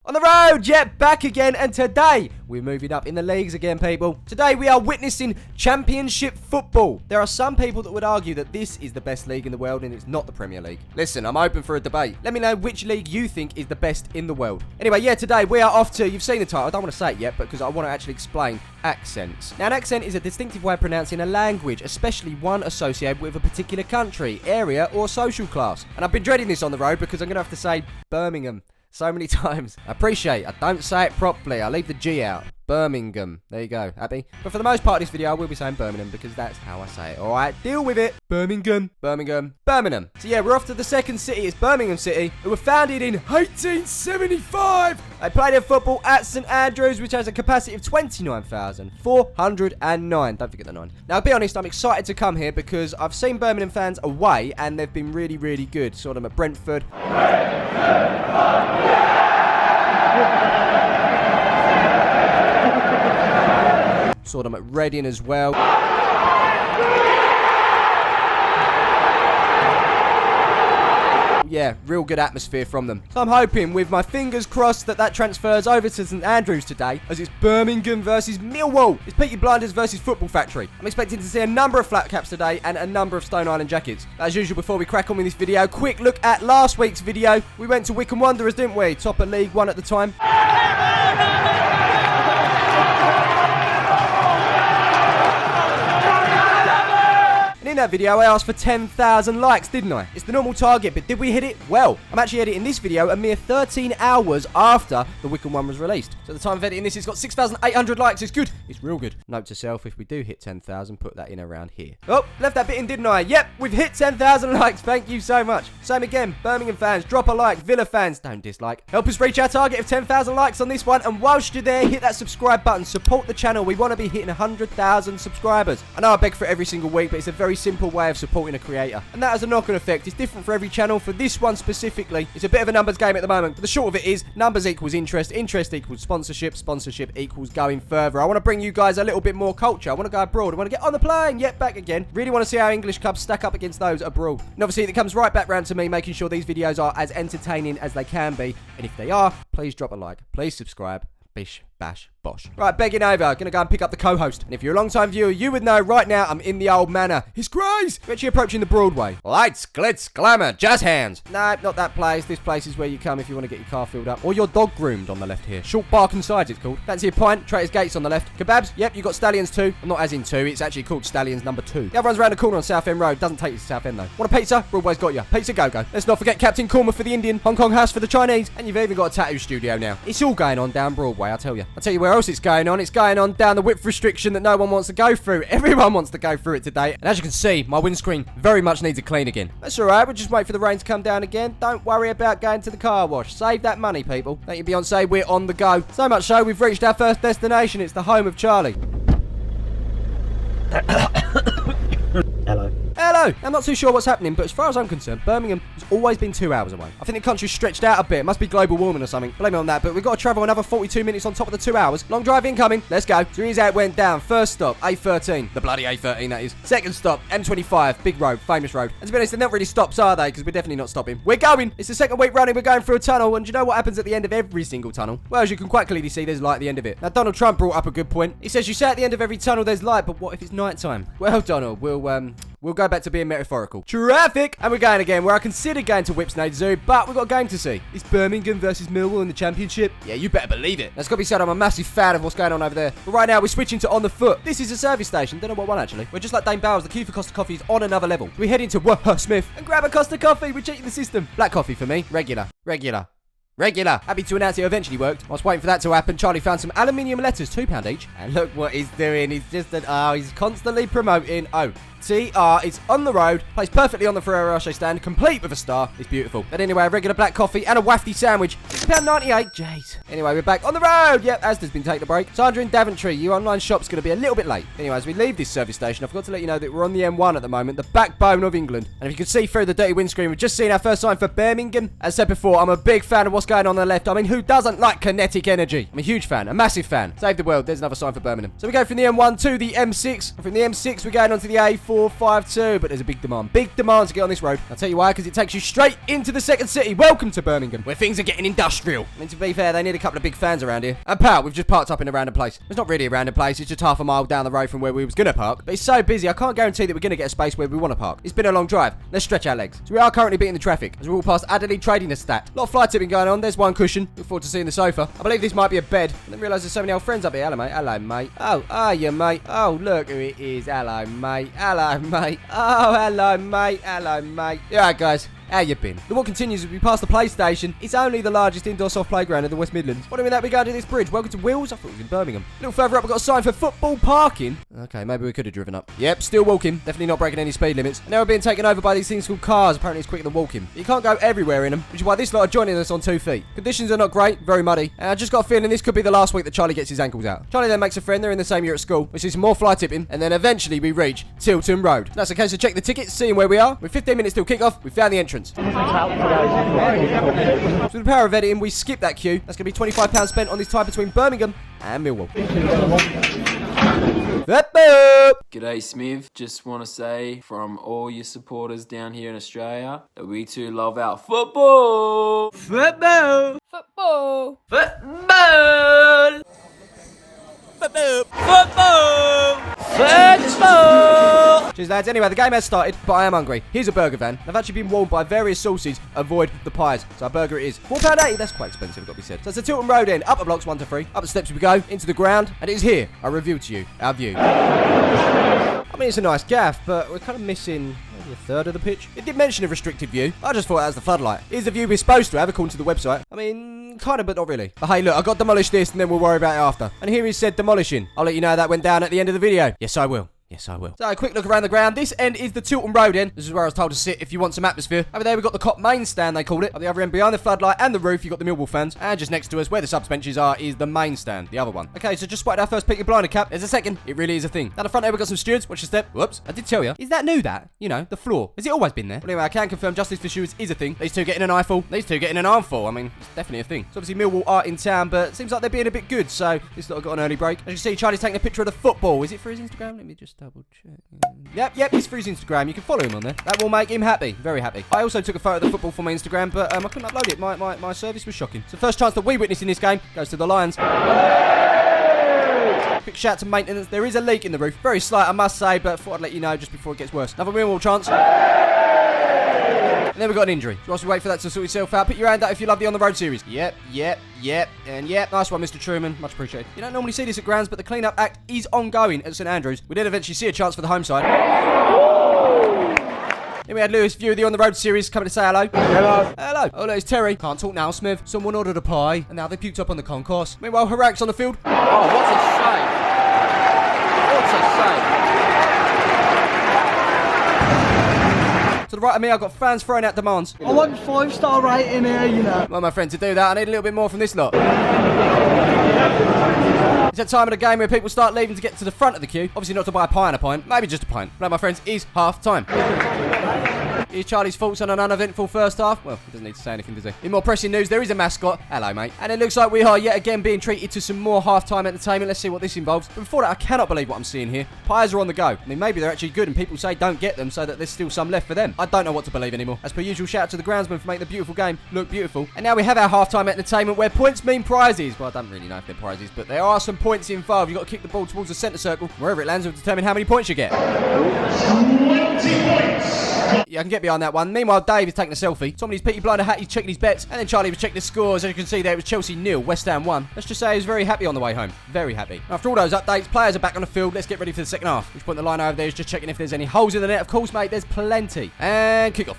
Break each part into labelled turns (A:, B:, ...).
A: On the road, yep, back again, and today we're moving up in the leagues again, people. Today we are witnessing championship football. There are some people that would argue that this is the best league in the world and it's not the Premier League. Listen, I'm open for a debate. Let me know which league you think is the best in the world. Anyway, yeah, today we are off to, you've seen the title, I don't want to say it yet because I want to actually explain accents. Now, an accent is a distinctive way of pronouncing a language, especially one associated with a particular country, area, or social class. And I've been dreading this on the road because I'm going to have to say Birmingham so many times. I appreciate I don't say it properly. I leave the G out. Birmingham. There you go. Happy? But for the most part of this video, I will be saying Birmingham because that's how I say it. Alright, deal with it. Birmingham. Birmingham. Birmingham. So yeah, we're off to the second city. It's Birmingham City, who were founded in 1875. They play their football at St Andrews, which has a capacity of 29,409. Don't forget the 9. Now, I'll be honest, I'm excited to come here because I've seen Birmingham fans away and they've been really, really good. Saw them at Brentford. Saw them at Reading as well. Yeah, real good atmosphere from them. So I'm hoping, with my fingers crossed, that transfers over to St Andrews today, as it's Birmingham versus Millwall. It's Peaky Blinders versus Football Factory. I'm expecting to see a number of flat caps today and a number of Stone Island jackets. As usual, before we crack on with this video, quick look at last week's video. We went to Wycombe Wanderers, didn't we? Top of League 1 at the time. In that video, I asked for 10,000 likes, didn't I? It's the normal target, but did we hit it? Well, I'm actually editing this video a mere 13 hours after the Wycombe one was released. So at the time of editing this, it's got 6,800 likes. It's good. It's real good. Note to self, if we do hit 10,000, put that in around here. Oh, left that bit in, didn't I? Yep, we've hit 10,000 likes. Thank you so much. Same again. Birmingham fans, drop a like. Villa fans, don't dislike. Help us reach our target of 10,000 likes on this one. And whilst you're there, hit that subscribe button. Support the channel. We want to be hitting 100,000 subscribers. I know I beg for it every single week, but it's a very simple way of supporting a creator, and that has a knock-on effect. It's different for every channel. For this one specifically, it's a bit of a numbers game at the moment, but the short of it is numbers equals interest, interest equals sponsorship, sponsorship equals going further. I want to bring you guys a little bit more culture. I want to go abroad. I want to get on the plane, yet back again. Really want to see how English clubs stack up against those abroad. And obviously it comes right back round to me making sure these videos are as entertaining as they can be, and if they are, please drop a like, please subscribe. Bish, bash, bosh. Right, begging over. Gonna go and pick up the co-host. And if you're a long-time viewer, you would know right now I'm in the old manor. His Grace! We're actually approaching the Broadway. Lights, glitz, glamour, jazz hands. No, not that place. This place is where you come if you want to get your car filled up. Or your dog groomed on the left here. Short Bark and Sides it's called. Fancy a pint? Traitors Gates on the left. Kebabs? Yep, you got Stallions too. Well, not as in 2. It's actually called Stallions number 2. The other one's around the corner on Southend Road. Doesn't take you to Southend though. Want a pizza? Broadway's got you. Pizza go-go. Let's not forget Captain Korma for the Indian. Hong Kong House for the Chinese. And you've even got a tattoo studio now. It's all going on down Broadway, I'll tell you. I'll tell you where else it's going on. It's going on down the width restriction that no one wants to go through. Everyone wants to go through it today. And as you can see, my windscreen very much needs a clean again. That's alright, we'll just wait for the rain to come down again. Don't worry about going to the car wash. Save that money, people. Thank you, Beyonce. We're on the go. So much so, we've reached our first destination. It's the home of Charlie.
B: Hello.
A: Hello! I'm not too sure what's happening, but as far as I'm concerned, Birmingham has always been 2 hours away. I think the country's stretched out a bit. It must be global warming or something. Blame it on that, but we've got to travel another 42 minutes on top of the 2 hours. Long drive incoming. Let's go. So here's how it went down. First stop, A13. The bloody A13, that is. Second stop, M25. Big road. Famous road. And to be honest, they're not really stops, are they? Because we're definitely not stopping. We're going! It's the second week running. We're going through a tunnel. And do you know what happens at the end of every single tunnel? Well, as you can quite clearly see, there's light at the end of it. Now, Donald Trump brought up a good point. He says you say at the end of every tunnel there's light, but what if it's night time? Well, Donald, we'll go back to being metaphorical. Traffic! And we're going again, where I considered going to Whipsnade Zoo, but we've got a game to see. It's Birmingham versus Millwall in the Championship. Yeah, you better believe it. That's got to be said, I'm a massive fan of what's going on over there. But right now, we're switching to On the Foot. This is a service station. Don't know what one, actually. We're just like Dame Bowers. The queue for Costa Coffee is on another level. We head into Smiv and grab a Costa Coffee. We're cheating the system. Black coffee for me. Regular. Happy to announce it eventually worked. I was waiting for that to happen. Charlie found some aluminium letters, £2 each. And look what he's doing. He's just he's constantly promoting. TR is on the road, placed perfectly on the Ferrero Rocher stand, complete with a star. It's beautiful. But anyway, a regular black coffee and a wafty sandwich. £6.98. Jeez. Anyway, we're back on the road. Yep, Asda's been taking a break. Sandra in Daventry, your online shop's going to be a little bit late. Anyway, as we leave this service station, I forgot to let you know that we're on the M1 at the moment, the backbone of England. And if you can see through the dirty windscreen, we've just seen our first sign for Birmingham. As said before, I'm a big fan of what's going on the left. I mean, who doesn't like kinetic energy? I'm a huge fan, a massive fan. Save the world. There's another sign for Birmingham. So we go from the M1 to the M6. And from the M6, we're going on to the A452. But there's a big demand. Big demand to get on this road. I'll tell you why, because it takes you straight into the second city. Welcome to Birmingham, where things are getting industrial. I mean, to be fair, they need a couple of big fans around here. And pal, we've just parked up in a random place. It's not really a random place. It's just half a mile down the road from where we was going to park. But it's so busy, I can't guarantee that we're going to get a space where we want to park. It's been a long drive. Let's stretch our legs. So we are currently beating the traffic as we walk past Adelaide Trading Estate. A lot of fly tipping going on. There's one cushion. Look forward to seeing the sofa. I believe this might be a bed. I didn't realise there's so many old friends up here. Hello, mate. Hello, mate. Oh, are you, mate? Oh, look who it is. Hello, mate. Hello, mate. Oh, hello, mate. Hello, mate. Yeah, right, guys. How you been? The walk continues as we pass the PlayStation. It's only the largest indoor soft playground in the West Midlands. What do we that we go to this bridge? Welcome to Wheels? I thought it was in Birmingham. A little further up, we've got a sign for football parking. Okay, maybe we could have driven up. Yep, still walking. Definitely not breaking any speed limits. And now we're being taken over by these things called cars. Apparently it's quicker than walking. You can't go everywhere in them, which is why this lot are joining us on 2 feet. Conditions are not great, very muddy. And I just got a feeling this could be the last week that Charlie gets his ankles out. Charlie then makes a friend. They're in the same year at school. We see some more fly tipping. And then eventually we reach Tilton Road. That's okay, so check the tickets, seeing where we are. With 15 minutes till kick-off, we found the entrance. So with the power of editing, we skip that queue. That's going to be £25 spent on this tie between Birmingham and Millwall.
C: G'day Smiv, just want to say from all your supporters down here in Australia that we too love our football! Football! Football! Football! Football! Football! Football!
A: Cheers, lads. Anyway, the game has started, but I am hungry. Here's a burger van. I've actually been warned by various sources, avoid the pies. So our burger it is. £4.80. That's quite expensive, got to be said. So it's the Tilton Road end. Up the blocks 1 to 3. Up the steps we go, into the ground. And it is here. I reveal to you our view. I mean, it's a nice gaff, but we're kind of missing maybe a third of the pitch. It did mention a restricted view. I just thought that was the floodlight. Here's the view we're supposed to have, according to the website. I mean, kind of, but not really. But hey, look, I've got to demolish this, and then we'll worry about it after. And here is said demolishing. I'll let you know that went down at the end of the video. Yes, I will. Yes, I will. So, a quick look around the ground. This end is the Tilton Road end. This is where I was told to sit if you want some atmosphere. Over there, we've got the Cop main stand, they called it. At the other end, behind the floodlight and the roof, you've got the Millwall fans. And just next to us, where the subs benches are, is the main stand, the other one. Okay, so just spotted our first Peaky Blinder cap. There's a second. It really is a thing. Down the front there, we've got some stewards. Watch your step. Whoops. I did tell you. Is that new, that? You know, the floor. Has it always been there? Well, anyway, I can confirm justice for stewards is a thing. These two getting an eyeful. These two getting an armful. I mean, it's definitely a thing. So, obviously, Millwall are in town, but it seems like they're being a bit good. So, this lot got an early break. As you can see, Charlie's taking a picture of the football. Is it for his Instagram? Let me just double check. Yep, it's for his Instagram. You can follow him on there. That will make him happy. Very happy. I also took a photo of the football for my Instagram, but I couldn't upload it. My service was shocking. So first chance that we witness in this game goes to the Lions. Quick shout to maintenance. There is a leak in the roof. Very slight, I must say, but thought I'd let you know just before it gets worse. Another Millwall chance. And then we've got an injury. So whilst we wait for that to sort itself out, put your hand up if you love the On The Road series. Yep. And yep. Nice one, Mr. Truman. Much appreciated. You don't normally see this at grounds, but the clean-up act is ongoing at St Andrews. We did eventually see a chance for the home side. Then we had Lewis' view of the On The Road series coming to say hello. Hello. Hello. Oh, look, it's Terry. Can't talk now, Smiv. Someone ordered a pie, and now they puked up on the concourse. Meanwhile, Harak's on the field.
C: Oh, what a shame. What a shame.
A: To the right of me, I've got fans throwing out demands.
D: I want 5-star rating here, you know.
A: Well, my friend, to do that, I need a little bit more from this lot. It's that time of the game where people start leaving to get to the front of the queue. Obviously not to buy a pie and a pint, maybe just a pint. But my friends, is half time. Here's Charlie's thoughts on an uneventful first half. Well, he doesn't need to say anything, does he? In more pressing news, there is a mascot. Hello, mate. And it looks like we are yet again being treated to some more half-time entertainment. Let's see what this involves. But before that, I cannot believe what I'm seeing here. Pies are on the go. I mean, maybe they're actually good and people say don't get them so that there's still some left for them. I don't know what to believe anymore. As per usual, shout out to the groundsman for making the beautiful game look beautiful. And now we have our half-time entertainment where points mean prizes. Well, I don't really know if they're prizes, but there are some points involved. You've got to kick the ball towards the centre circle. Wherever it lands will determine how many points you get.
E: 20 points!
A: Yeah, I can get behind that one. Meanwhile, Dave is taking a selfie. Somebody's Peaky Blinder hat, he's checking his bets. And then Charlie was checking the scores. As you can see there, it was Chelsea 0, West Ham 1. Let's just say he was very happy on the way home. Very happy. After all those updates, players are back on the field. Let's get ready for the second half. Which point the line over there is just checking if there's any holes in the net. Of course, mate, there's plenty. And kick off.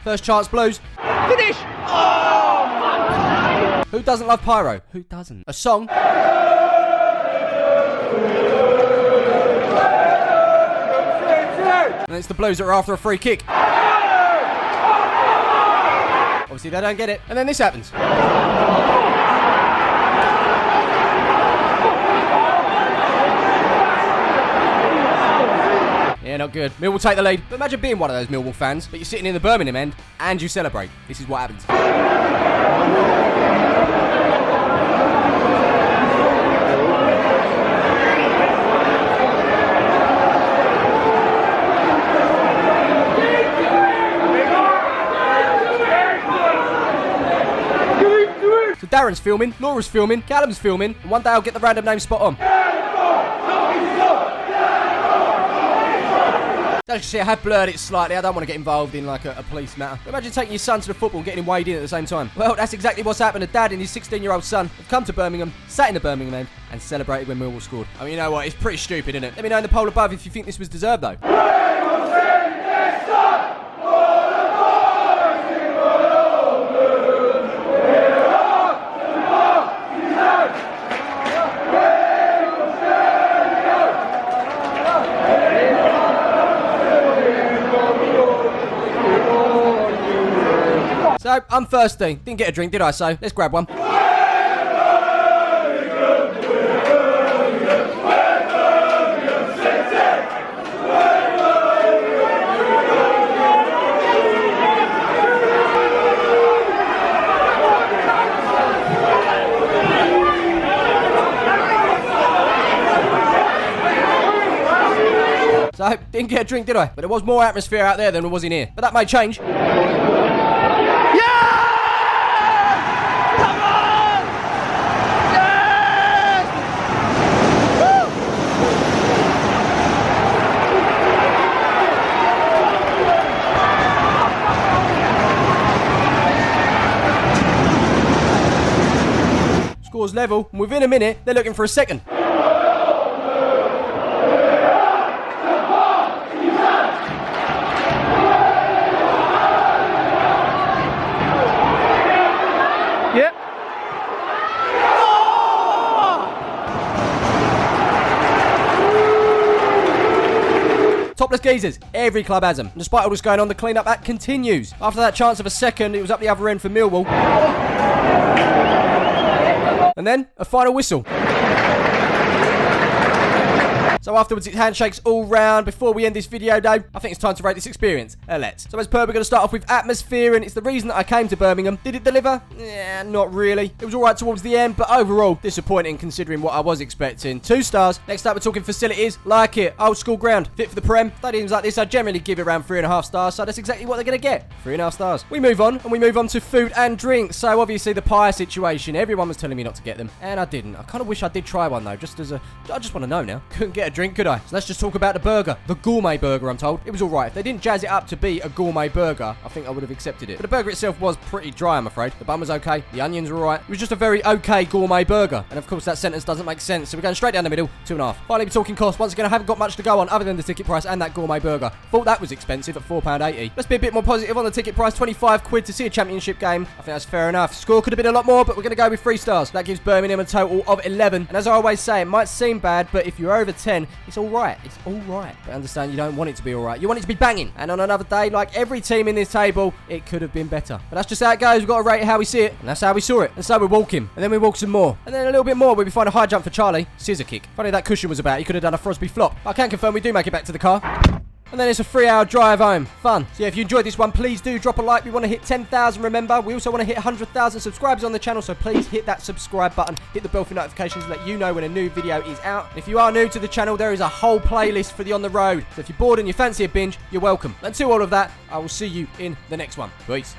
A: First chance, Blues. Finish! Oh, my God! Who doesn't love pyro? Who doesn't? A song. And it's the Blues that are after a free kick. Obviously, they don't get it. And then this happens. Yeah, not good. Millwall take the lead. But imagine being one of those Millwall fans, but you're sitting in the Birmingham end and you celebrate. This is what happens. Darren's filming, Laura's filming, Callum's filming, and one day I'll get the random name spot on. As you can see, I have blurred it slightly. I don't want to get involved in like a police matter. But imagine taking your son to the football and getting him weighed in at the same time. Well, that's exactly what's happened. A dad and his 16-year-old son have come to Birmingham, sat in the Birmingham end, and celebrated when Millwall scored. I mean, you know what? It's pretty stupid, isn't it? Let me know in the poll above if you think this was deserved, though. So, I'm thirsty. Didn't get a drink, did I? So, let's grab one. So, didn't get a drink, did I? But there was more atmosphere out there than there was in here. But that may change. Scores level, and within a minute, they're looking for a second.
D: Yep.
A: Topless geezers. Every club has them. And despite all this going on, the clean-up act continues. After that chance of a second, it was up the other end for Millwall. And then, a final whistle. So afterwards, it's handshakes all round. Before we end this video, though, I think it's time to rate this experience. Let's. So as per, we're going to start off with atmosphere, and it's the reason that I came to Birmingham. Did it deliver? Yeah, not really. It was all right towards the end, but overall, disappointing considering what I was expecting. 2 stars. Next up, we're talking facilities. Like it. Old school ground. Fit for the Prem. Stadiums like this, I generally give it around 3.5 stars, so that's exactly what they're going to get. 3.5 stars. We move on, and we move on to food and drink. So obviously, the pie situation. Everyone was telling me not to get them, and I didn't. I kind of wish I did try one, though, just as a... I just want to know now. Couldn't get a drink, could I? So let's just talk about the burger. The gourmet burger, I'm told. It was alright. If they didn't jazz it up to be a gourmet burger, I think I would have accepted it. But the burger itself was pretty dry, I'm afraid. The bun was okay. The onions were alright. It was just a very okay gourmet burger. And of course, that sentence doesn't make sense. So we're going straight down the middle. 2.5. Finally, we're talking cost. Once again, I haven't got much to go on other than the ticket price and that gourmet burger. Thought that was expensive at £4.80. Let's be a bit more positive on the ticket price. 25 quid to see a championship game. I think that's fair enough. Score could have been a lot more, but we're going to go with 3 stars. That gives Birmingham a total of 11. And as I always say, it might seem bad, but if you're over 10, it's alright. It's alright. But understand, you don't want it to be alright. You want it to be banging. And on another day, like every team in this table, it could have been better. But that's just how it goes. We've got to rate it how we see it. And that's how we saw it. And so we're walking. And then we walk some more. And then a little bit more where we find a high jump for Charlie. Scissor kick. Funny that cushion was about. He could have done a Frosby flop. I can confirm we do make it back to the car. And then it's a 3-hour drive home. Fun. So yeah, if you enjoyed this one, please do drop a like. We want to hit 10,000, remember. We also want to hit 100,000 subscribers on the channel, so please hit that subscribe button. Hit the bell for notifications to let you know when a new video is out. And if you are new to the channel, there is a whole playlist for the On The Road. So if you're bored and you fancy a binge, you're welcome. Until all of that, I will see you in the next one. Peace.